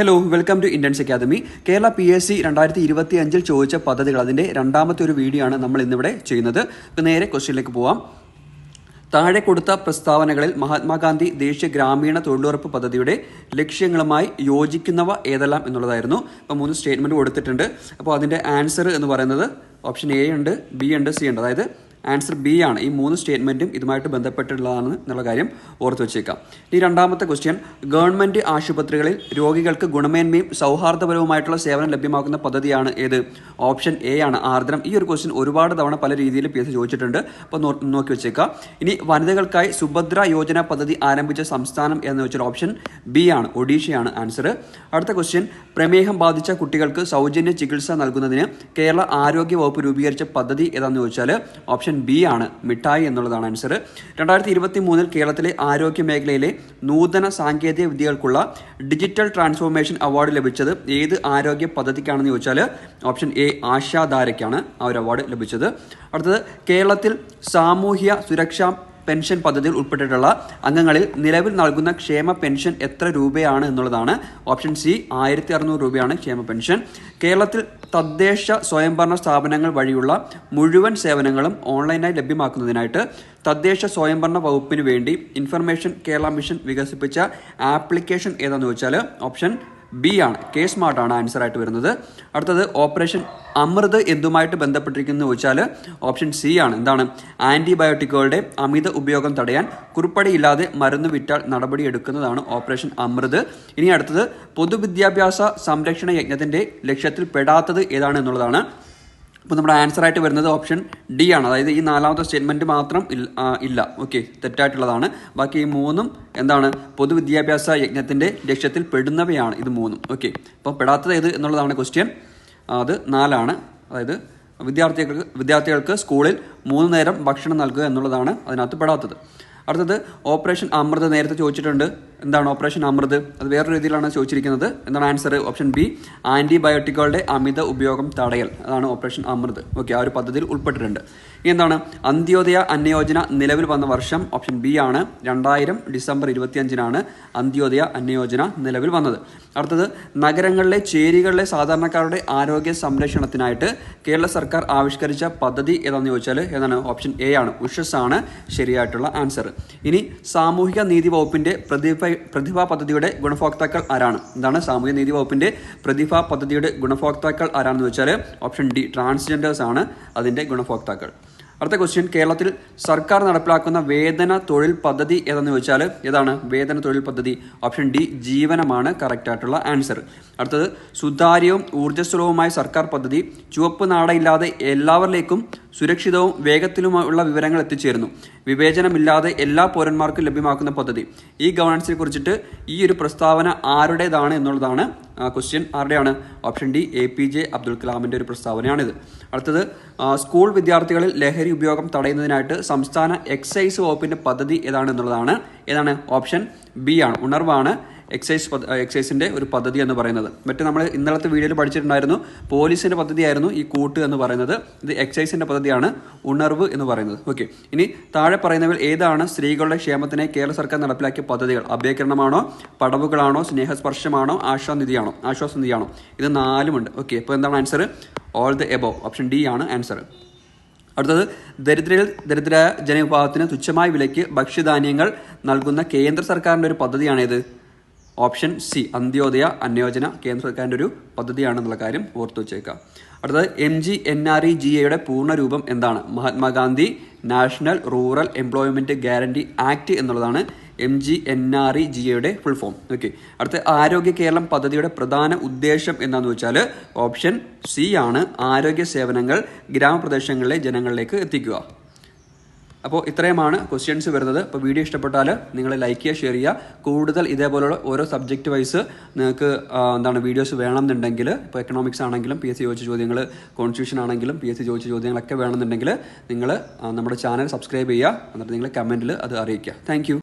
Hello, welcome to Indians Academy. Kerala PSC 2025 ചോദിച്ച പദ്ധതികൾ അതിൻ്റെ രണ്ടാമത്തെ ഒരു വീഡിയോ ആണ് നമ്മൾ ഇന്നിവിടെ ചെയ്യുന്നത്. ഇപ്പോൾ നേരെ ക്വസ്റ്റ്യനിലേക്ക് പോവാം. താഴെ കൊടുത്ത പ്രസ്താവനകളിൽ മഹാത്മാഗാന്ധി ദേശീയ ഗ്രാമീണ തൊഴിലുറപ്പ് പദ്ധതിയുടെ ലക്ഷ്യങ്ങളുമായി യോജിക്കുന്നവ ഏതെല്ലാം എന്നുള്ളതായിരുന്നു. അപ്പോൾ 3 സ്റ്റേറ്റ്മെൻറ്റ് കൊടുത്തിട്ടുണ്ട്. അപ്പോൾ അതിൻ്റെ ആൻസർ എന്ന് പറയുന്നത് ഓപ്ഷൻ A ഉണ്ട്, B ഉണ്ട്, C ഉണ്ട്. അതായത് ആൻസർ B ആണ്. ഈ 3 സ്റ്റേറ്റ്മെൻറ്റും ഇതുമായിട്ട് ബന്ധപ്പെട്ടുള്ളതാണ് എന്നുള്ള കാര്യം ഓർത്ത് വെച്ചേക്കാം. ഈ രണ്ടാമത്തെ ക്വസ്റ്റ്യൻ, ഗവൺമെൻറ് ആശുപത്രികളിൽ രോഗികൾക്ക് ഗുണമേന്മയും സൗഹാർദ്ദപരവുമായിട്ടുള്ള സേവനം ലഭ്യമാക്കുന്ന പദ്ധതിയാണ് ഏത്? ഓപ്ഷൻ A ആണ്, ആർദ്രം. ഈ ഒരു ക്വസ്റ്റ്യൻ ഒരുപാട് തവണ പല രീതിയിൽ PSC ചോദിച്ചിട്ടുണ്ട്. അപ്പോൾ നോക്കി വെച്ചേക്കാം. ഇനി വനിതകൾക്കായി സുഭദ്ര യോജന പദ്ധതി ആരംഭിച്ച സംസ്ഥാനം എന്ന് വെച്ചാൽ ഓപ്ഷൻ B ആണ്, ഒഡീഷയാണ് ആൻസർ. അടുത്ത ക്വസ്റ്റ്യൻ, പ്രമേഹം ബാധിച്ച കുട്ടികൾക്ക് സൗജന്യ ചികിത്സ നൽകുന്നതിന് കേരള ആരോഗ്യ വകുപ്പ് രൂപീകരിച്ച പദ്ധതി ഏതാണെന്ന് ചോദിച്ചാൽ ഓപ്ഷൻ B ആണ്, മിഠായി എന്നുള്ളതാണ് ആൻസർ. 2023 കേരളത്തിലെ ആരോഗ്യ മേഖലയിലെ നൂതന സാങ്കേതിക വിദ്യകൾക്കുള്ള ഡിജിറ്റൽ ട്രാൻസ്ഫോർമേഷൻ അവാർഡ് ലഭിച്ചത് ഏത് ആരോഗ്യ പദ്ധതിക്കാണെന്ന് ചോദിച്ചാൽ ഓപ്ഷൻ A, ആശാധാരയ്ക്കാണ് ആ ഒരു അവാർഡ് ലഭിച്ചത്. അടുത്തത്, കേരളത്തിൽ സാമൂഹ്യ സുരക്ഷാ പെൻഷൻ പദ്ധതിയിൽ ഉൾപ്പെട്ടിട്ടുള്ള അംഗങ്ങളിൽ നിലവിൽ നൽകുന്ന ക്ഷേമ പെൻഷൻ എത്ര രൂപയാണ് എന്നുള്ളതാണ്. ഓപ്ഷൻ C, 1600 രൂപയാണ് ക്ഷേമ പെൻഷൻ. കേരളത്തിൽ തദ്ദേശ സ്വയംഭരണ സ്ഥാപനങ്ങൾ വഴിയുള്ള മുഴുവൻ സേവനങ്ങളും ഓൺലൈനായി ലഭ്യമാക്കുന്നതിനായിട്ട് തദ്ദേശ സ്വയംഭരണ വകുപ്പിന് വേണ്ടി ഇൻഫർമേഷൻ കേരള മിഷൻ വികസിപ്പിച്ച ആപ്ലിക്കേഷൻ ഏതാണെന്ന് ചോദിച്ചാൽ ഓപ്ഷൻ B ആണ്, കെ സ്മാർട്ട് ആണ് ആൻസർ ആയിട്ട് വരുന്നത്. അടുത്തത്, ഓപ്പറേഷൻ അമൃത് എന്തുമായിട്ട് ബന്ധപ്പെട്ടിരിക്കുന്നു ചോദിച്ചാൽ ഓപ്ഷൻ C ആണ്. എന്താണ്? ആന്റിബയോട്ടിക്കുകളുടെ അമിത ഉപയോഗം തടയാൻ കുറിപ്പടിയില്ലാതെ മരുന്ന് വിറ്റാൽ നടപടി എടുക്കുന്നതാണ് ഓപ്പറേഷൻ അമൃത്. ഇനി അടുത്തത്, പൊതുവിദ്യാഭ്യാസ സംരക്ഷണ യജ്ഞത്തിന്റെ ലക്ഷ്യത്തിൽ പെടാത്തത് ഏതാണ് എന്നുള്ളതാണ്. അപ്പോൾ നമ്മുടെ ആൻസർ ആയിട്ട് വരുന്നത് ഓപ്ഷൻ D ആണ്. അതായത് ഈ 4ാമത്തെ സ്റ്റേറ്റ്മെൻറ്റ് മാത്രം ഇല്ല, ഓക്കെ, തെറ്റായിട്ടുള്ളതാണ്. ബാക്കി ഈ 3ഉം എന്താണ്? പൊതുവിദ്യാഭ്യാസ യജ്ഞത്തിൻ്റെ ലക്ഷ്യത്തിൽ പെടുന്നവയാണ് ഇത് 3ഉം. ഓക്കെ, അപ്പോൾ പെടാത്തത് ഏത് എന്നുള്ളതാണ് ക്വസ്റ്റ്യൻ. അത് 4 ആണ്. അതായത് വിദ്യാർത്ഥികൾക്ക് സ്കൂളിൽ 3 നേരം ഭക്ഷണം നൽകുക എന്നുള്ളതാണ് അതിനകത്ത് പെടാത്തത്. അടുത്തത്, ഓപ്പറേഷൻ അമൃത് നേരത്തെ ചോദിച്ചിട്ടുണ്ട്. എന്താണ് ഓപ്പറേഷൻ അമൃത്? അത് വേറൊരു രീതിയിലാണ് ചോദിച്ചിരിക്കുന്നത്. എന്താണ് ആൻസർ? ഓപ്ഷൻ B, ആന്റിബയോട്ടിക്കുകളുടെ അമിത ഉപയോഗം തടയൽ. അതാണ് ഓപ്പറേഷൻ അമൃത്. ഓക്കെ, ആ ഒരു പദ്ധതിയിൽ ഉൾപ്പെട്ടിട്ടുണ്ട്. ഇനി എന്താണ്? അന്ത്യോദയ അന്നയോജന നിലവിൽ വന്ന വർഷം ഓപ്ഷൻ B ആണ്, 2000 ഡിസംബർ 25-നാണ് അന്ത്യോദയ അന്നയോജന നിലവിൽ വന്നത്. അടുത്തത്, നഗരങ്ങളിലെ ചേരികളിലെ സാധാരണക്കാരുടെ ആരോഗ്യ സംരക്ഷണത്തിനായിട്ട് കേരള സർക്കാർ ആവിഷ്കരിച്ച പദ്ധതി ഏതാണെന്ന് ചോദിച്ചാൽ ഏതാണ്? ഓപ്ഷൻ A ആണ്, ഉഷസ് ആണ് ശരിയായിട്ടുള്ള ആൻസർ. ഇനി സാമൂഹിക നീതി വകുപ്പിന്റെ പ്രതിഭ പദ്ധതിയുടെ ഗുണഭോക്താക്കൾ ആരാണ്? എന്താണ് സാമൂഹിക നീതി വകുപ്പിന്റെ പ്രതിഭ പദ്ധതിയുടെ ഗുണഭോക്താക്കൾ ആരാണെന്ന് വെച്ചാൽ ഓപ്ഷൻ D, ട്രാൻസ്ജെൻഡേഴ്സ് ആണ് അതിന്റെ ഗുണഭോക്താക്കൾ. അടുത്ത ക്വസ്റ്റ്യൻ, കേരളത്തിൽ സർക്കാർ നടപ്പിലാക്കുന്ന വേതന തൊഴിൽ പദ്ധതി ഏതെന്ന് ചോദിച്ചാൽ ഏതാണ് വേതന തൊഴിൽ പദ്ധതി? ഓപ്ഷൻ D, ജീവനമാണ് കറക്റ്റ് ആയിട്ടുള്ള ആൻസർ. അടുത്തത്, സുതാര്യവും ഊർജ്ജസ്വലവുമായ സർക്കാർ പദ്ധതി ചുവപ്പ് നാടയില്ലാതെ എല്ലാവരിലേക്കും സുരക്ഷിതവും വേഗത്തിലുമുള്ള വിവരങ്ങൾ എത്തിച്ചേരുന്നു. വിവേചനമില്ലാതെ എല്ലാ പൗരന്മാർക്കും ലഭ്യമാക്കുന്ന പദ്ധതി. ഈ ഗവേണൻസിനെ കുറിച്ചിട്ട് ഈ ഒരു പ്രസ്താവന ആരുടേതാണ് എന്നുള്ളതാണ് ക്വസ്റ്റ്യൻ. ആരുടെയാണ്? ഓപ്ഷൻ D, APJ അബ്ദുൽ കലാമിൻ്റെ ഒരു പ്രസ്താവനയാണിത്. അടുത്തത്, സ്കൂൾ വിദ്യാർത്ഥികളിൽ ലഹരി ഉപയോഗം തടയുന്നതിനായിട്ട് സംസ്ഥാന എക്സൈസ് വകുപ്പിൻ്റെ പദ്ധതി ഏതാണെന്നുള്ളതാണ്. ഏതാണ്? ഓപ്ഷൻ B ആണ്, ഉണർവാണ് എക്സൈസിൻ്റെ ഒരു പദ്ധതി എന്ന് പറയുന്നത്. മറ്റേ നമ്മൾ ഇന്നലത്തെ വീഡിയോയിൽ പഠിച്ചിട്ടുണ്ടായിരുന്നു, പോലീസിൻ്റെ പദ്ധതിയായിരുന്നു ഈ കൂട്ട് എന്ന് പറയുന്നത്. ഇത് എക്സൈസിൻ്റെ പദ്ധതിയാണ് ഉണർവ് എന്ന് പറയുന്നത്. ഓക്കെ, ഇനി താഴെ പറയുന്നവയിൽ ഏതാണ് സ്ത്രീകളുടെ ക്ഷേമത്തിനായി കേരള സർക്കാർ നടപ്പിലാക്കിയ പദ്ധതികൾ? അഭയകരണമാണോ, പടവുകളാണോ, സ്നേഹസ്പർശമാണോ, ആശ്വാസനിധിയാണോ? ഇത് 4ഉമുണ്ട്. ഓക്കെ, അപ്പോൾ എന്താണ് answer? All the above, option D ആണ് ആൻസർ. അടുത്തത്, ദരിദ്ര ജനവിഭാഗത്തിന് തുച്ഛമായ വിലയ്ക്ക് ഭക്ഷ്യധാന്യങ്ങൾ നൽകുന്ന കേന്ദ്ര സർക്കാരിൻ്റെ ഒരു പദ്ധതിയാണേത്? ഓപ്ഷൻ C, അന്ത്യോദയ അന്നയോജന കേന്ദ്ര സർക്കാരിൻ്റെ ഒരു പദ്ധതിയാണെന്നുള്ള കാര്യം ഓർത്തു വച്ചേക്കാം. അടുത്തത്, MGNREGA പൂർണ്ണ രൂപം എന്താണ്? Mahatma Gandhi national rural employment guarantee act എന്നുള്ളതാണ് MGNREGA ഫുൾ ഫോം. ഓക്കെ, അടുത്ത, ആരോഗ്യ കേരളം പദ്ധതിയുടെ പ്രധാന ഉദ്ദേശം എന്താണെന്ന് വെച്ചാൽ ഓപ്ഷൻ C ആണ്, ആരോഗ്യ സേവനങ്ങൾ ഗ്രാമപ്രദേശങ്ങളിലെ ജനങ്ങളിലേക്ക് എത്തിക്കുക. അപ്പോൾ ഇത്രയുമാണ് ക്വസ്റ്റ്യൻസ് വരുന്നത്. അപ്പോൾ വീഡിയോ ഇഷ്ടപ്പെട്ടാൽ നിങ്ങൾ ലൈക്ക് ചെയ്യുക, ഷെയർ ചെയ്യുക. കൂടുതൽ ഇതേപോലുള്ള ഓരോ സബ്ജക്റ്റ് വൈസ് നിങ്ങൾക്ക് വീഡിയോസ് വേണമെന്നുണ്ടെങ്കിൽ, ഇപ്പോൾ എക്കണോമിക്സ് ആണെങ്കിലും PSC ചോദിച്ച ചോദ്യങ്ങൾ, കോൺസ്റ്റിറ്റ്യൂഷൻ ആണെങ്കിലും PSC ചോദിച്ച ചോദ്യങ്ങളൊക്കെ വേണമെന്നുണ്ടെങ്കിൽ നിങ്ങൾ നമ്മുടെ ചാനൽ സബ്സ്ക്രൈബ് ചെയ്യുക. എന്നിട്ട് നിങ്ങൾ കമൻറ്റിൽ അത് അറിയിക്കുക. താങ്ക്